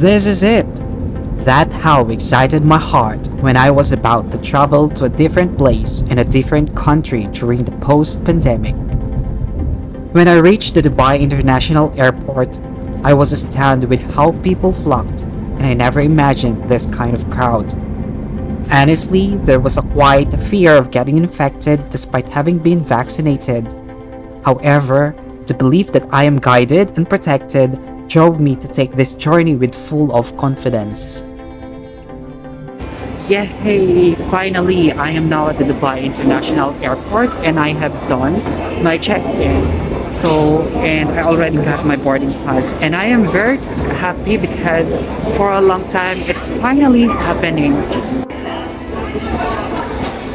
This is it! That how excited my heart when I was about to travel to a different place in a different country during the post-pandemic. When I reached the Dubai International Airport, I was astounded with how people flocked, and I never imagined this kind of crowd. Honestly, there was a quiet fear of getting infected despite having been vaccinated. However, the belief that I am guided and protected drove me to take this journey with full of confidence. Yay! Finally, I am now at the Dubai International Airport and I have done my check-in. And I already got my boarding pass and I am very happy because for a long time it's finally happening.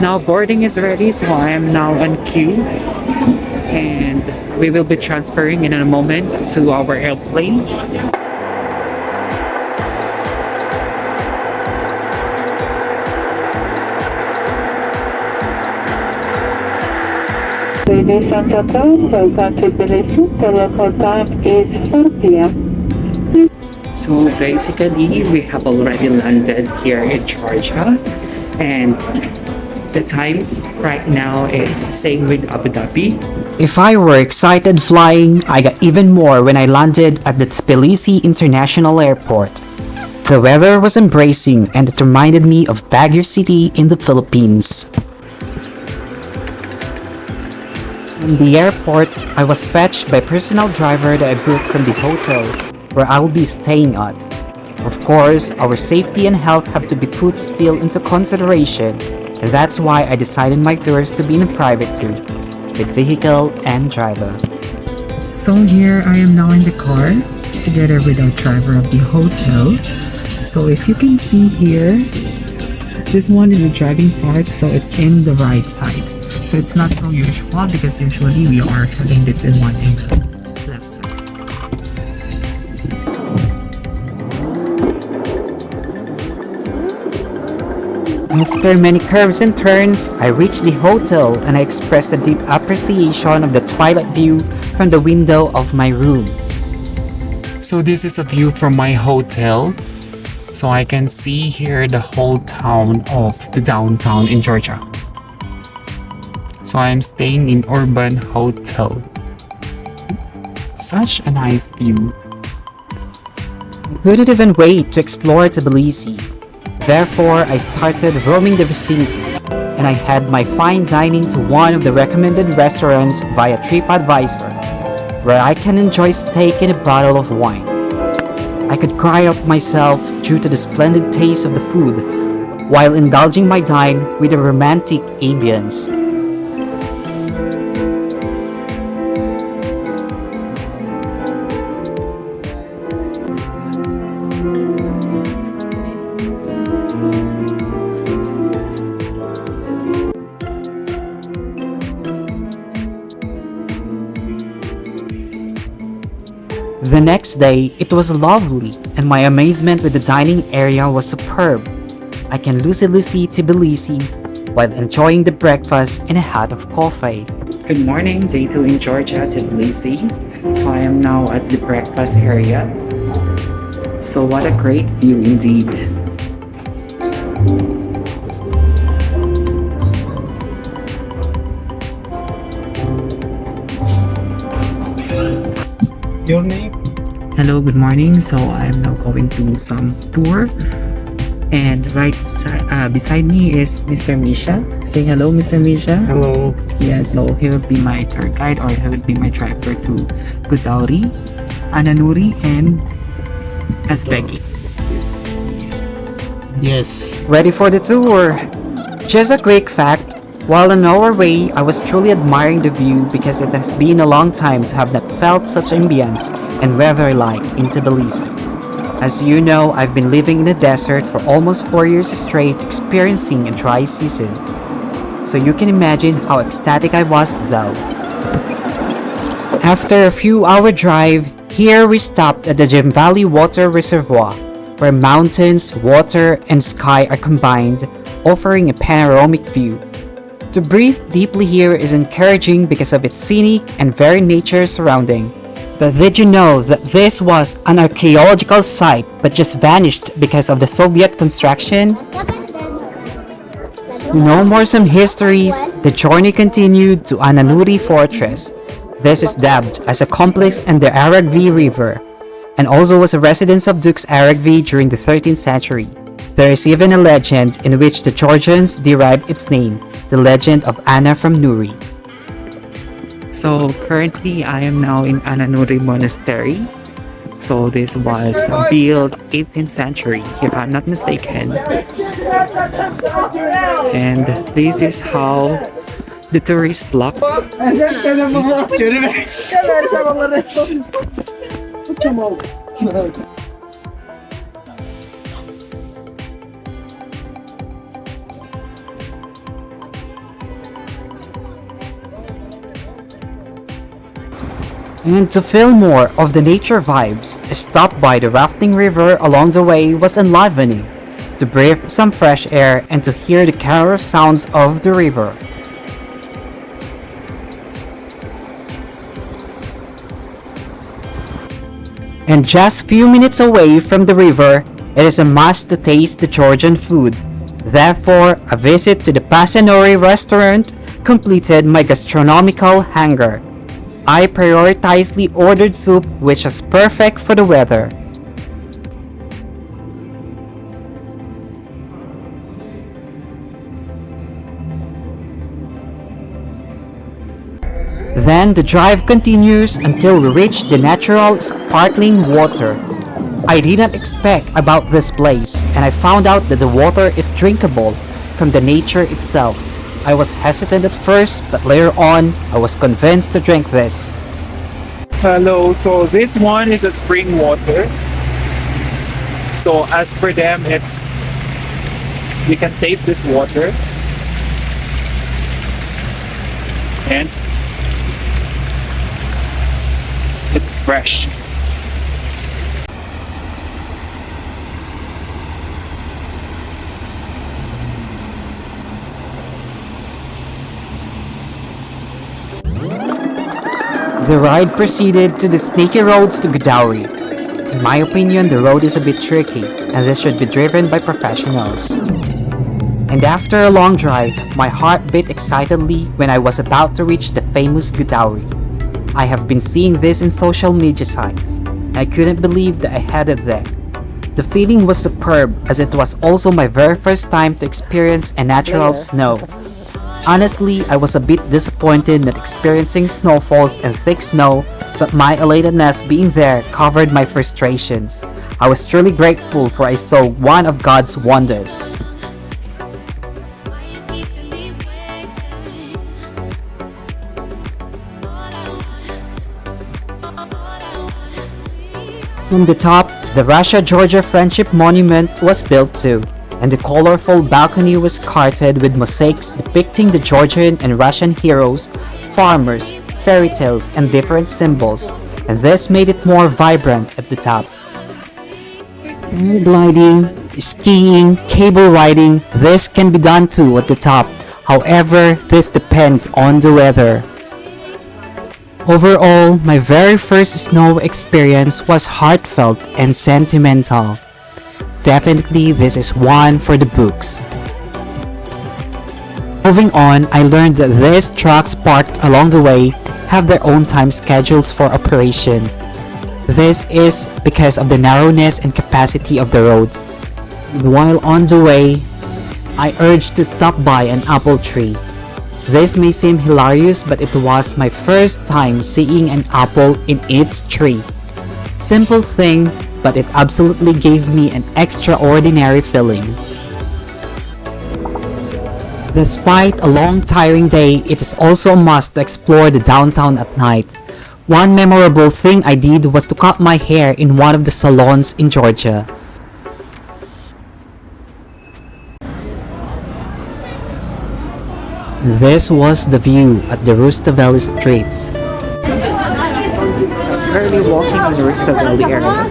Now boarding is ready, so I am now on queue and we will be transferring in a moment to our airplane. Ladies and gentlemen, welcome to Tbilisi. The local time is 4 p.m. So basically, we have already landed here in Georgia and the time right now is same with Abu Dhabi. If I were excited flying, I got even more when I landed at the Tbilisi International Airport. The weather was embracing and it reminded me of Baguio City in the Philippines. In the airport, I was fetched by a personal driver that I booked from the hotel where I'll be staying at. Of course, our safety and health have to be put still into consideration, and that's why I decided my tours to be in a private tour, with vehicle and driver. So here I am now in the car, together with our driver of the hotel. So if you can see here, this one is the driving part, so it's in the right side. So it's not so usual because usually we are having this in one in the left side. After many curves and turns, I reached the hotel and I expressed a deep appreciation of the twilight view from the window of my room. So this is a view from my hotel. So I can see here the whole town of the downtown in Georgia. So I'm staying in Urban Hotel. Such a nice view. I couldn't even wait to explore Tbilisi. Therefore, I started roaming the vicinity and I had my fine dining to one of the recommended restaurants via TripAdvisor, where I can enjoy steak and a bottle of wine. I could cry out myself due to the splendid taste of the food while indulging my dine with a romantic ambience. The next day, it was lovely, and my amazement with the dining area was superb. I can lucidly see Tbilisi while enjoying the breakfast in a hut of coffee. Good morning, day 2 in Georgia, Tbilisi. So I am now at the breakfast area. So what a great view indeed. Your name? Hello, good morning. So I'm now going to some tour, and beside me is Mr. Misha. Say hello, Mr. Misha. Hello. Yeah, so he will be my tour guide, or he will be my driver to Gudauri, Ananuri, and Asbegi. Yes. Ready for the tour? Just a quick fact. While on our way, I was truly admiring the view because it has been a long time to have not felt such ambience and weather like in Tbilisi. As you know, I've been living in the desert for almost 4 years straight, experiencing a dry season. So you can imagine how ecstatic I was though. After a few-hour drive, here we stopped at the Gem Valley Water Reservoir, where mountains, water, and sky are combined, offering a panoramic view. To breathe deeply here is encouraging because of its scenic and very nature surrounding. But did you know that this was an archaeological site but just vanished because of the Soviet construction? To know more some histories, the journey continued to Ananuri Fortress. This is dubbed as a complex in the Aragvi River, and also was a residence of Dukes Aragvi during the 13th century. There is even a legend in which the Georgians derived its name, the legend of Anna from Nuri. So currently I am now in Ananuri Monastery. So this was built 18th century if I'm not mistaken. And this is how the tourist block. And to feel more of the nature vibes, a stop by the rafting river along the way was enlivening, to breathe some fresh air and to hear the careless sounds of the river. And just few minutes away from the river, it is a must to taste the Georgian food. Therefore, a visit to the Pasanori restaurant completed my gastronomical hunger. I prioritizedly ordered soup which was perfect for the weather. Then the drive continues until we reach the natural sparkling water. I did not expect about this place, and I found out that the water is drinkable from the nature itself. I was hesitant at first, but later on, I was convinced to drink this. Hello, so this one is a spring water. So as per them, you can taste this water. And it's fresh. The ride proceeded to the snaky roads to Gudauri. In my opinion, the road is a bit tricky, and this should be driven by professionals. And after a long drive, my heart beat excitedly when I was about to reach the famous Gudauri. I have been seeing this in social media sites, and I couldn't believe that I headed there. The feeling was superb as it was also my very first time to experience a natural snow. Honestly, I was a bit disappointed not experiencing snowfalls and thick snow, but my elatedness being there covered my frustrations. I was truly grateful for I saw one of God's wonders. From the top, the Russia-Georgia Friendship Monument was built too, and the colorful balcony was carted with mosaics depicting the Georgian and Russian heroes, farmers, fairy tales, and different symbols, and this made it more vibrant at the top. Gliding, skiing, cable riding, this can be done too at the top. However, this depends on the weather. Overall, my very first snow experience was heartfelt and sentimental. Definitely, this is one for the books. Moving on, I learned that these trucks parked along the way have their own time schedules for operation. This is because of the narrowness and capacity of the road. While on the way, I urged to stop by an apple tree. This may seem hilarious, but it was my first time seeing an apple in its tree. Simple thing, but it absolutely gave me an extraordinary feeling. Despite a long tiring day, it is also a must to explore the downtown at night. One memorable thing I did was to cut my hair in one of the salons in Georgia. This was the view at the Rustaveli streets. So I'm currently walking on the Rustaveli area.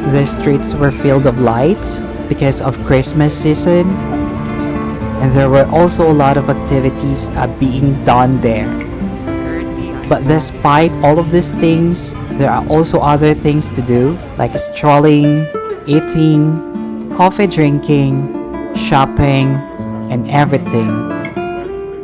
The streets were filled of lights because of Christmas season, and there were also a lot of activities being done there. But despite all of these things, there are also other things to do, like strolling, eating, coffee drinking, shopping, and everything.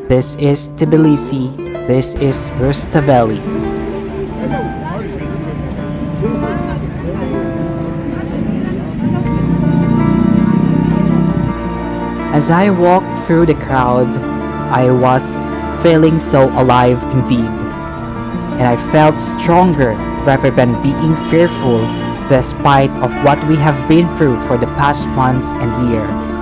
This is Tbilisi. This is Rustaveli. As I walked through the crowd, I was feeling so alive indeed. And I felt stronger rather than being fearful despite of what we have been through for the past months and year.